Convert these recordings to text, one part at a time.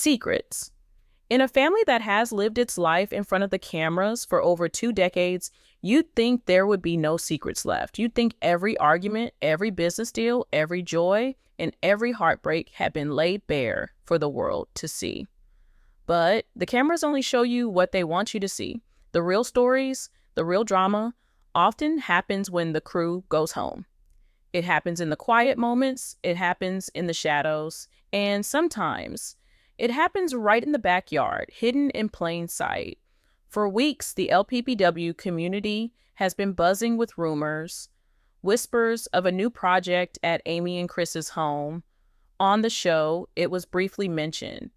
Secrets. In a family that has lived its life in front of the cameras for over 2 decades, you'd think there would be no secrets left. You'd think every argument, every business deal, every joy, and every heartbreak had been laid bare for the world to see. But the cameras only show you what they want you to see. The real stories, the real drama, often happens when the crew goes home. It happens in the quiet moments, it happens in the shadows, and sometimes it happens right in the backyard, hidden in plain sight. For weeks, the LPBW community has been buzzing with rumors, whispers of a new project at Amy and Chris's home. On the show, it was briefly mentioned.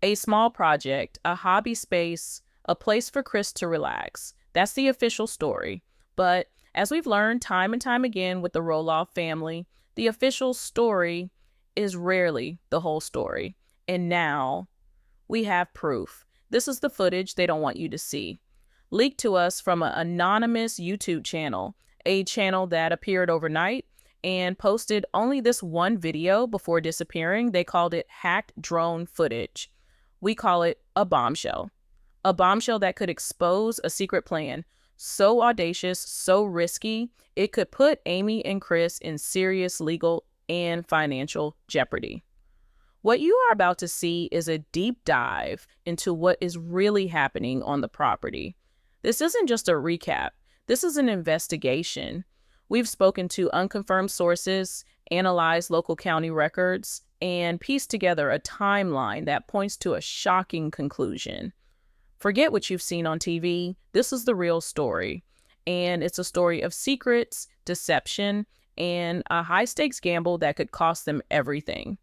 A small project, a hobby space, a place for Chris to relax. That's the official story. But as we've learned time and time again with the Roloff family, the official story is rarely the whole story. And now we have proof. This is the footage they don't want you to see. Leaked to us from an anonymous YouTube channel, a channel that appeared overnight and posted only this one video before disappearing. They called it hacked drone footage. We call it a bombshell that could expose a secret plan so audacious, so risky, it could put Amy and Chris in serious legal and financial jeopardy. What you are about to see is a deep dive into what is really happening on the property. This isn't just a recap. This is an investigation. We've spoken to unconfirmed sources, analyzed local county records, and pieced together a timeline that points to a shocking conclusion. Forget what you've seen on TV. This is the real story. And it's a story of secrets, deception, and a high-stakes gamble that could cost them everything.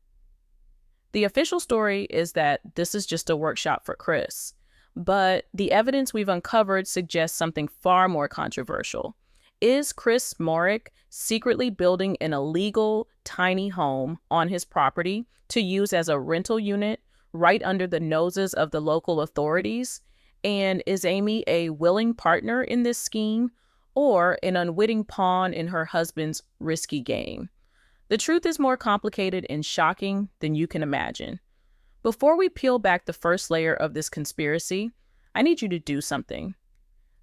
The official story is that this is just a workshop for Chris, but the evidence we've uncovered suggests something far more controversial. Is Chris Marek secretly building an illegal tiny home on his property to use as a rental unit right under the noses of the local authorities? And is Amy a willing partner in this scheme or an unwitting pawn in her husband's risky game? The truth is more complicated and shocking than you can imagine. Before we peel back the first layer of this conspiracy, I need you to do something.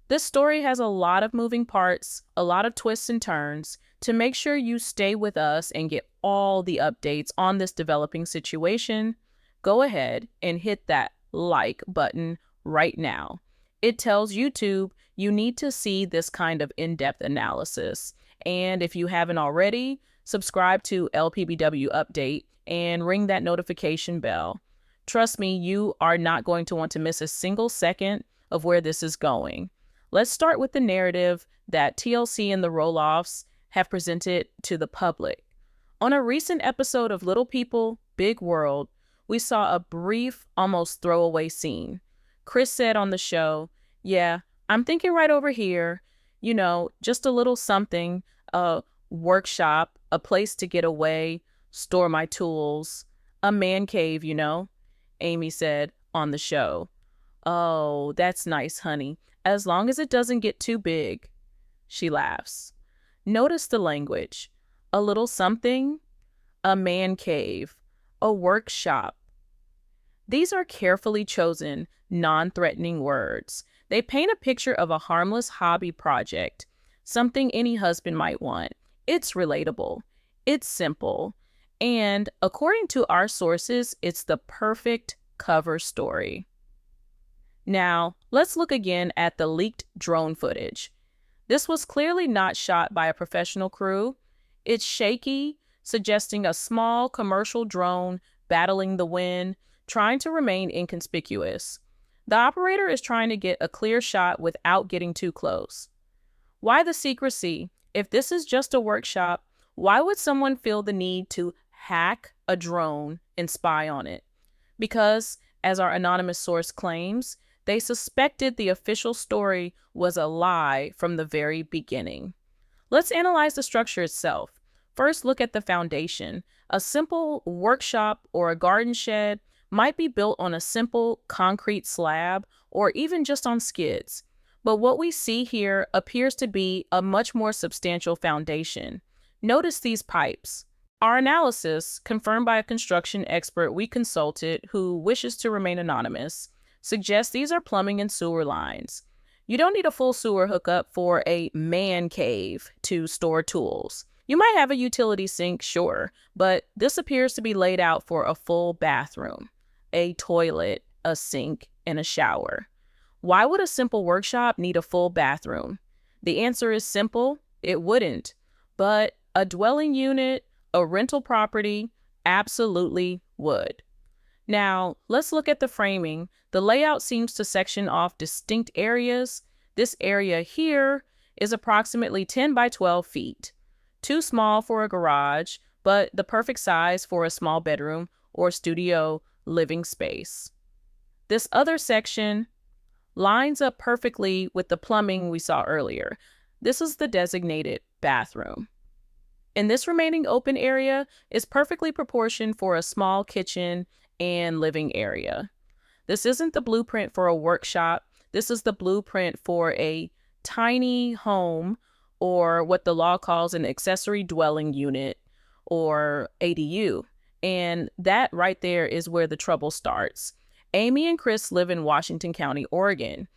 This story has a lot of moving parts, a lot of twists and turns. To make sure you stay with us and get all the updates on this developing situation, go ahead and hit that like button right now. It tells YouTube you need to see this kind of in-depth analysis. And if you haven't already, subscribe to LPBW Update and ring that notification bell. Trust me, you are not going to want to miss a single second of where this is going. Let's start with the narrative that TLC and the Roloffs have presented to the public. On a recent episode of Little People, Big World, we saw a brief, almost throwaway scene. Chris said on the show, "Yeah, I'm thinking right over here, just a little something, a workshop, a place to get away, store my tools, a man cave, Amy said on the show. "Oh, that's nice, honey, as long as it doesn't get too big." She laughs. Notice the language. A little something, a man cave, a workshop. These are carefully chosen, non-threatening words. They paint a picture of a harmless hobby project, something any husband might want. It's relatable. It's simple. And according to our sources, it's the perfect cover story. Now, let's look again at the leaked drone footage. This was clearly not shot by a professional crew. It's shaky, suggesting a small commercial drone battling the wind, trying to remain inconspicuous. The operator is trying to get a clear shot without getting too close. Why the secrecy? If this is just a workshop, why would someone feel the need to hack a drone and spy on it? Because, as our anonymous source claims, they suspected the official story was a lie from the very beginning. Let's analyze the structure itself. First, look at the foundation. A simple workshop or a garden shed might be built on a simple concrete slab or even just on skids. But what we see here appears to be a much more substantial foundation. Notice these pipes. Our analysis, confirmed by a construction expert we consulted who wishes to remain anonymous, suggests these are plumbing and sewer lines. You don't need a full sewer hookup for a man cave to store tools. You might have a utility sink, sure, but this appears to be laid out for a full bathroom, a toilet, a sink, and a shower. Why would a simple workshop need a full bathroom? The answer is simple, it wouldn't. But a dwelling unit, a rental property, absolutely would. Now, let's look at the framing. The layout seems to section off distinct areas. This area here is approximately 10 by 12 feet. Too small for a garage, but the perfect size for a small bedroom or studio living space. This other section lines up perfectly with the plumbing we saw earlier. This is the designated bathroom. And this remaining open area is perfectly proportioned for a small kitchen and living area. This isn't the blueprint for a workshop. This is the blueprint for a tiny home, or what the law calls an accessory dwelling unit, or ADU. And that right there is where the trouble starts. Amy and Chris live in Washington County, Oregon.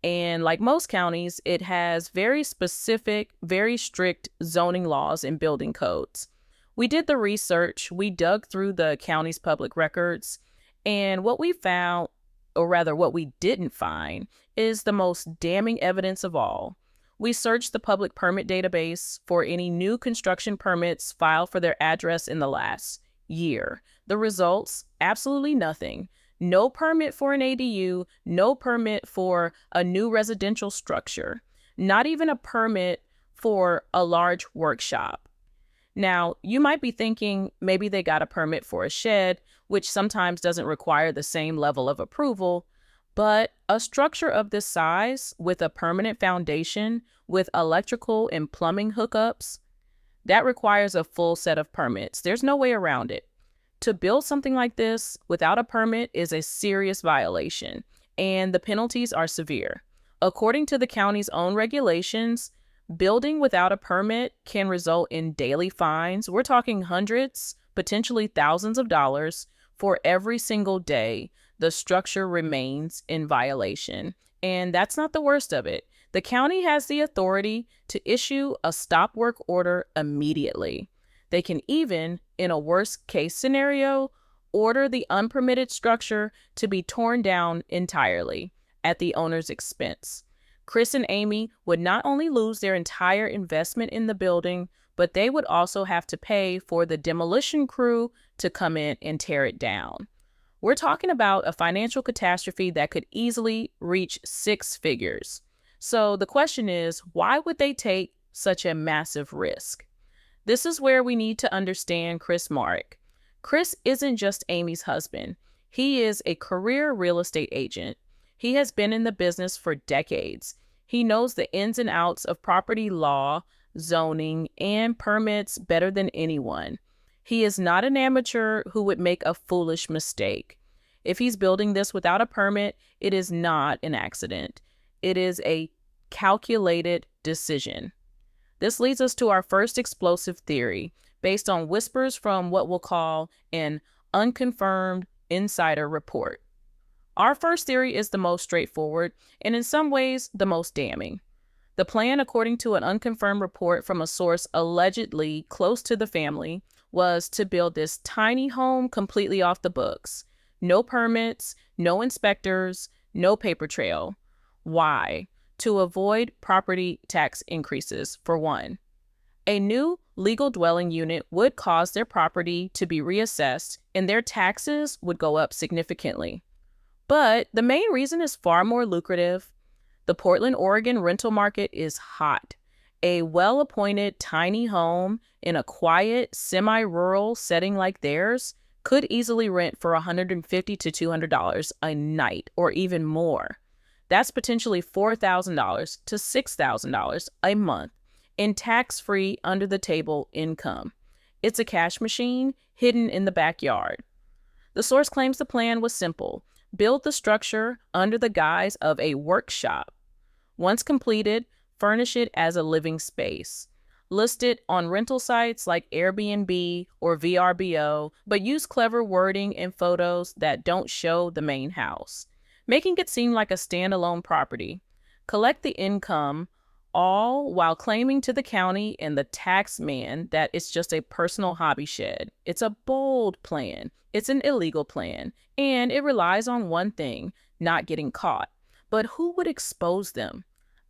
And like most counties, it has very specific, very strict zoning laws and building codes. We did the research, we dug through the county's public records, and what we found, or rather what we didn't find, is the most damning evidence of all. We searched the public permit database for any new construction permits filed for their address in the last year. The results, absolutely nothing. No permit for an ADU, no permit for a new residential structure, not even a permit for a large workshop. Now, you might be thinking maybe they got a permit for a shed, which sometimes doesn't require the same level of approval, but a structure of this size with a permanent foundation with electrical and plumbing hookups, that requires a full set of permits. There's no way around it. To build something like this without a permit is a serious violation, and the penalties are severe. According to the county's own regulations, building without a permit can result in daily fines. We're talking hundreds, potentially thousands of dollars for every single day the structure remains in violation. And that's not the worst of it. The county has the authority to issue a stop work order immediately. They can even, in a worst case scenario, order the unpermitted structure to be torn down entirely at the owner's expense. Chris and Amy would not only lose their entire investment in the building, but they would also have to pay for the demolition crew to come in and tear it down. We're talking about a financial catastrophe that could easily reach 6 figures. So the question is, why would they take such a massive risk? This is where we need to understand Chris Marek. Chris isn't just Amy's husband. He is a career real estate agent. He has been in the business for decades. He knows the ins and outs of property law, zoning, and permits better than anyone. He is not an amateur who would make a foolish mistake. If he's building this without a permit, it is not an accident. It is a calculated decision. This leads us to our first explosive theory, based on whispers from what we'll call an unconfirmed insider report. Our first theory is the most straightforward, and in some ways, the most damning. The plan, according to an unconfirmed report from a source allegedly close to the family, was to build this tiny home completely off the books. No permits, no inspectors, no paper trail. Why? To avoid property tax increases, for one. A new legal dwelling unit would cause their property to be reassessed, and their taxes would go up significantly. But the main reason is far more lucrative. The Portland, Oregon rental market is hot. A well-appointed tiny home in a quiet, semi-rural setting like theirs could easily rent for $150 to $200 a night, or even more. That's potentially $4,000 to $6,000 a month in tax-free, under-the-table income. It's a cash machine hidden in the backyard. The source claims the plan was simple: build the structure under the guise of a workshop. Once completed, furnish it as a living space. List it on rental sites like Airbnb or VRBO, but use clever wording and photos that don't show the main house, making it seem like a standalone property. Collect the income, all while claiming to the county and the tax man that it's just a personal hobby shed. It's a bold plan. It's an illegal plan, and it relies on one thing, not getting caught. But who would expose them?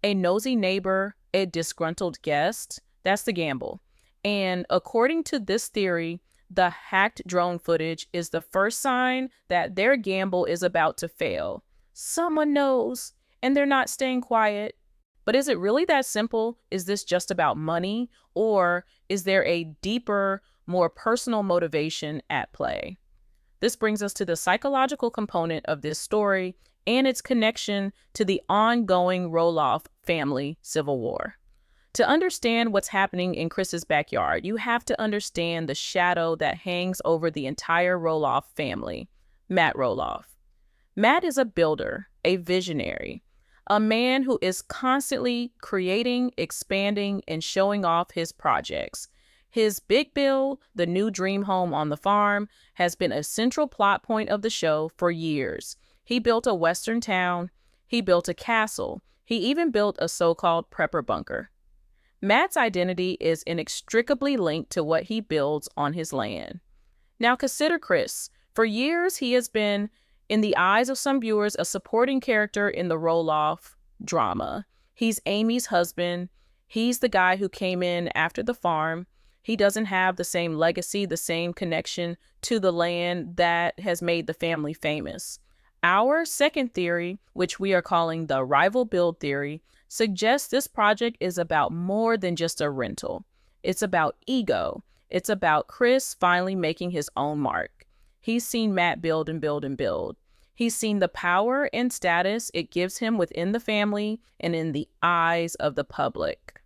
A nosy neighbor, a disgruntled guest? That's the gamble. And according to this theory, the hacked drone footage is the first sign that their gamble is about to fail. Someone knows, and they're not staying quiet. But is it really that simple? Is this just about money? Or is there a deeper, more personal motivation at play? This brings us to the psychological component of this story and its connection to the ongoing Roloff family civil war. To understand what's happening in Chris's backyard, you have to understand the shadow that hangs over the entire Roloff family, Matt Roloff. Matt is a builder, a visionary, a man who is constantly creating, expanding, and showing off his projects. His big build, the new dream home on the farm, has been a central plot point of the show for years. He built a western town, he built a castle, he even built a so-called prepper bunker. Matt's identity is inextricably linked to what he builds on his land. Now consider Chris. For years, he has been, in the eyes of some viewers, a supporting character in the Roloff drama. He's Amy's husband. He's the guy who came in after the farm. He doesn't have the same legacy, the same connection to the land that has made the family famous. Our second theory, which we are calling the rival build theory, suggests this project is about more than just a rental. It's about ego. It's about Chris finally making his own mark. He's seen Matt build and build and build. He's seen the power and status it gives him within the family and in the eyes of the public.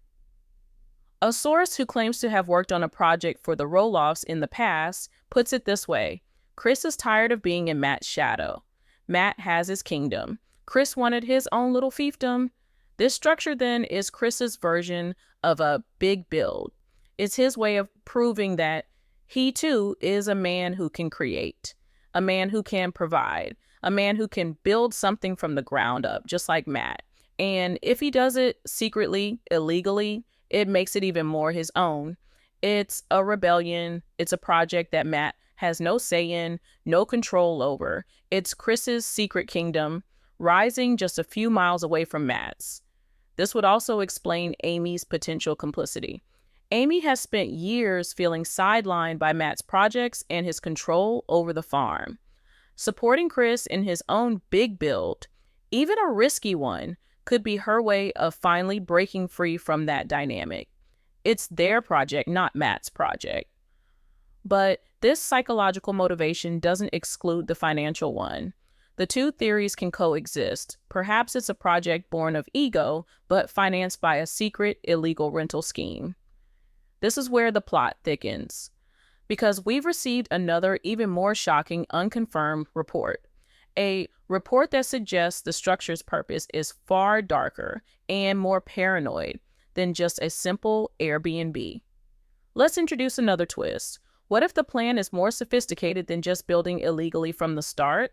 A source who claims to have worked on a project for the Roloffs in the past puts it this way: Chris is tired of being in Matt's shadow. Matt has his kingdom. Chris wanted his own little fiefdom. This structure then is Chris's version of a big build. It's his way of proving that he too is a man who can create, a man who can provide, a man who can build something from the ground up, just like Matt. And if he does it secretly, illegally, it makes it even more his own. It's a rebellion. It's a project that Matt has no say in, no control over. It's Chris's secret kingdom, rising just a few miles away from Matt's. This would also explain Amy's potential complicity. Amy has spent years feeling sidelined by Matt's projects and his control over the farm. Supporting Chris in his own big build, even a risky one, could be her way of finally breaking free from that dynamic. It's their project, not Matt's project. But this psychological motivation doesn't exclude the financial one. The two theories can coexist. Perhaps it's a project born of ego, but financed by a secret, illegal rental scheme. This is where the plot thickens, because we've received another, even more shocking, unconfirmed report. A report that suggests the structure's purpose is far darker and more paranoid than just a simple Airbnb. Let's introduce another twist. What if the plan is more sophisticated than just building illegally from the start?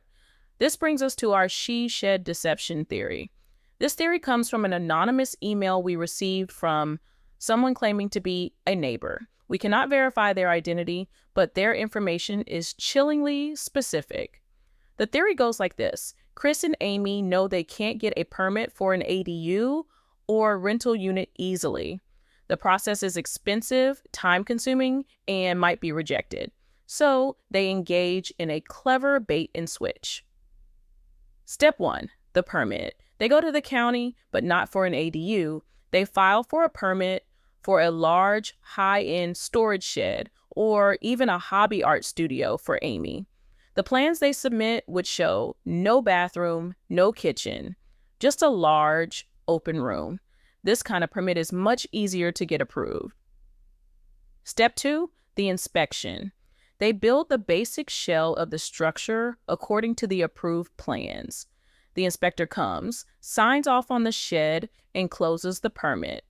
This brings us to our she-shed deception theory. This theory comes from an anonymous email we received from someone claiming to be a neighbor. We cannot verify their identity, but their information is chillingly specific. The theory goes like this: Chris and Amy know they can't get a permit for an ADU or rental unit easily. The process is expensive, time-consuming, and might be rejected. So they engage in a clever bait and switch. Step 1, the permit. They go to the county, but not for an ADU. They file for a permit for a large, high-end storage shed or even a hobby art studio for Amy. The plans they submit would show no bathroom, no kitchen, just a large, open room. This kind of permit is much easier to get approved. Step 2, the inspection. They build the basic shell of the structure according to the approved plans. The inspector comes, signs off on the shed, and closes the permit.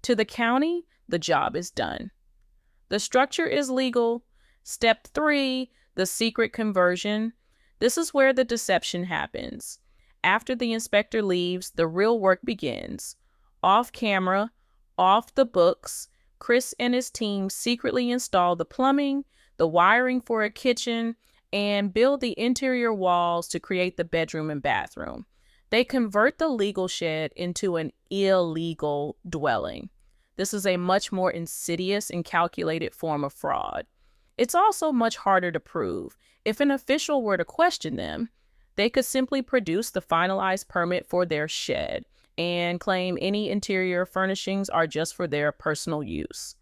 To the county, the job is done. The structure is legal. Step 3, the secret conversion. This is where the deception happens. After the inspector leaves, the real work begins. Off camera, off the books, Chris and his team secretly install the plumbing, the wiring for a kitchen, and build the interior walls to create the bedroom and bathroom. They convert the legal shed into an illegal dwelling. This is a much more insidious and calculated form of fraud. It's also much harder to prove. If an official were to question them, they could simply produce the finalized permit for their shed and claim any interior furnishings are just for their personal use.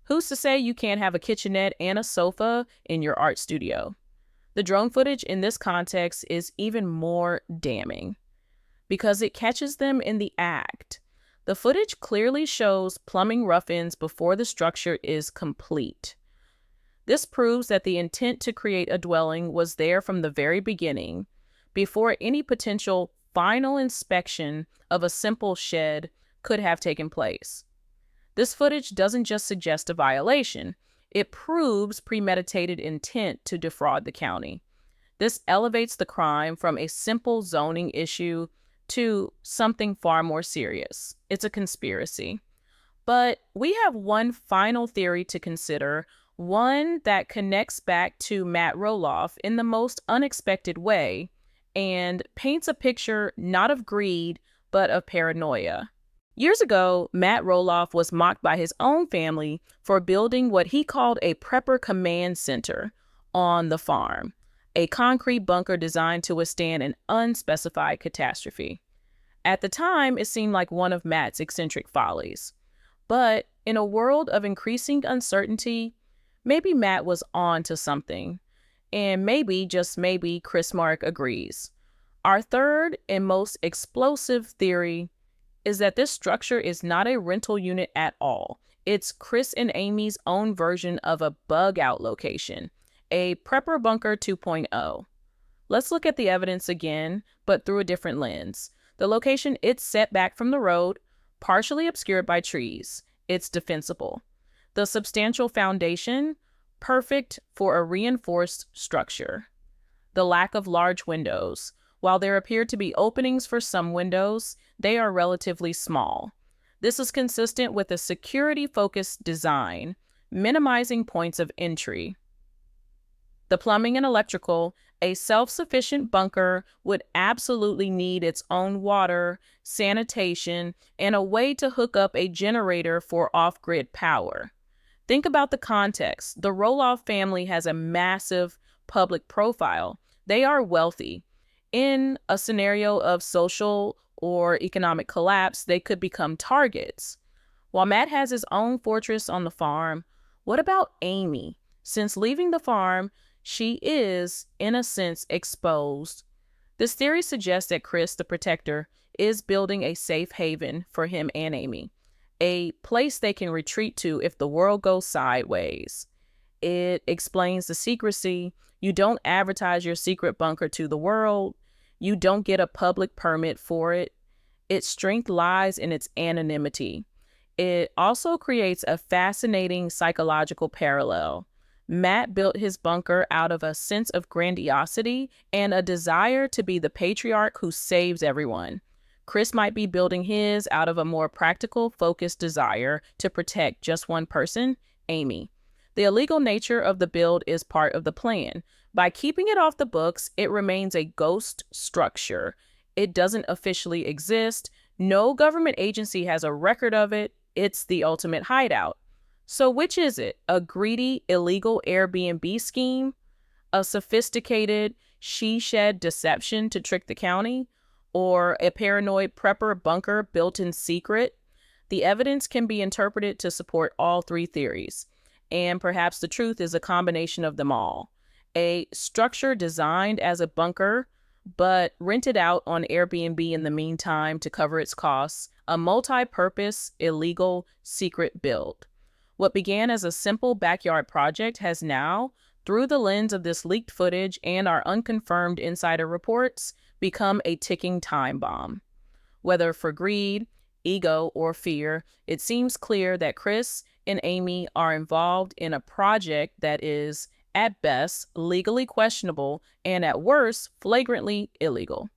Who's to say you can't have a kitchenette and a sofa in your art studio? The drone footage in this context is even more damning because it catches them in the act. The footage clearly shows plumbing rough-ins before the structure is complete. This proves that the intent to create a dwelling was there from the very beginning, before any potential final inspection of a simple shed could have taken place. This footage doesn't just suggest a violation, it proves premeditated intent to defraud the county. This elevates the crime from a simple zoning issue to something far more serious. It's a conspiracy. But we have one final theory to consider, one that connects back to Matt Roloff in the most unexpected way and paints a picture not of greed, but of paranoia. Years ago, Matt Roloff was mocked by his own family for building what he called a prepper command center on the farm, a concrete bunker designed to withstand an unspecified catastrophe. At the time, it seemed like one of Matt's eccentric follies. But in a world of increasing uncertainty, maybe Matt was on to something. And maybe, just maybe, Chris Marek agrees. Our third and most explosive theory is that this structure is not a rental unit at all. It's Chris and Amy's own version of a bug-out location, a prepper bunker 2.0. Let's look at the evidence again, but through a different lens. The location, it's set back from the road, partially obscured by trees. It's defensible. The substantial foundation, perfect for a reinforced structure. The lack of large windows. While there appear to be openings for some windows, they are relatively small. This is consistent with a security-focused design, minimizing points of entry. The plumbing and electrical, a self-sufficient bunker would absolutely need its own water, sanitation, and a way to hook up a generator for off-grid power. Think about the context. The Roloff family has a massive public profile. They are wealthy. In a scenario of social or economic collapse, they could become targets. While Matt has his own fortress on the farm, what about Amy? Since leaving the farm, she is, in a sense, exposed. This theory suggests that Chris, the protector, is building a safe haven for him and Amy, a place they can retreat to if the world goes sideways. It explains the secrecy. You don't advertise your secret bunker to the world. You don't get a public permit for it. Its strength lies in its anonymity. It also creates a fascinating psychological parallel. Matt built his bunker out of a sense of grandiosity and a desire to be the patriarch who saves everyone. Chris might be building his out of a more practical, focused desire to protect just one person, Amy. The illegal nature of the build is part of the plan. By keeping it off the books, it remains a ghost structure. It doesn't officially exist. No government agency has a record of it. It's the ultimate hideout. So which is it? A greedy, illegal Airbnb scheme? A sophisticated she-shed deception to trick the county? Or a paranoid prepper bunker built in secret? The evidence can be interpreted to support all three theories. And perhaps the truth is a combination of them all. A structure designed as a bunker, but rented out on Airbnb in the meantime to cover its costs. A multi-purpose, illegal, secret build. What began as a simple backyard project has now, through the lens of this leaked footage and our unconfirmed insider reports, become a ticking time bomb. Whether for greed, ego, or fear, it seems clear that Chris and Amy are involved in a project that is, at best, legally questionable and at worst, flagrantly illegal.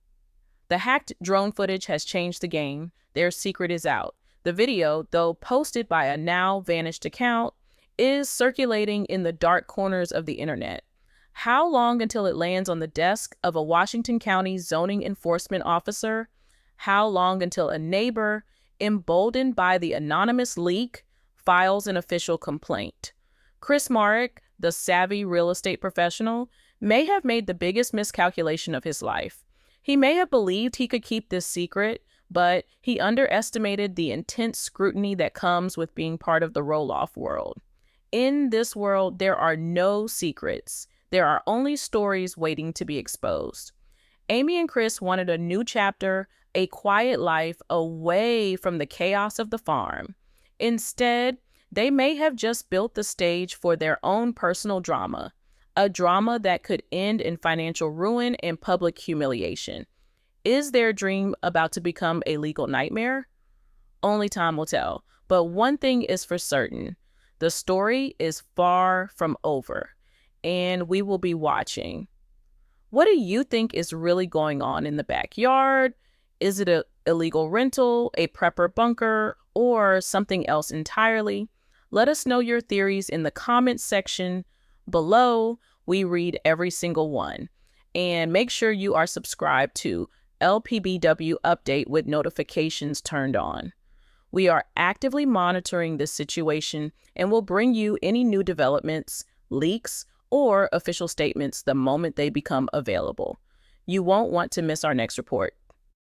The hacked drone footage has changed the game. Their secret is out. The video, though posted by a now vanished account, is circulating in the dark corners of the internet. How long until it lands on the desk of a Washington County zoning enforcement officer? How long until a neighbor, emboldened by the anonymous leak, files an official complaint? Chris Marek, the savvy real estate professional, may have made the biggest miscalculation of his life. He may have believed he could keep this secret, but he underestimated the intense scrutiny that comes with being part of the Roloff world. In this world, there are no secrets. There are only stories waiting to be exposed. Amy and Chris wanted a new chapter, a quiet life away from the chaos of the farm. Instead, they may have just built the stage for their own personal drama, a drama that could end in financial ruin and public humiliation. Is their dream about to become a legal nightmare? Only time will tell. But one thing is for certain. The story is far from over, and we will be watching. What do you think is really going on in the backyard? Is it an illegal rental, a prepper bunker, or something else entirely? Let us know your theories in the comments section below. We read every single one. And make sure you are subscribed to LPBW Update with notifications turned on. We are actively monitoring this situation and will bring you any new developments, leaks, or official statements the moment they become available. You won't want to miss our next report.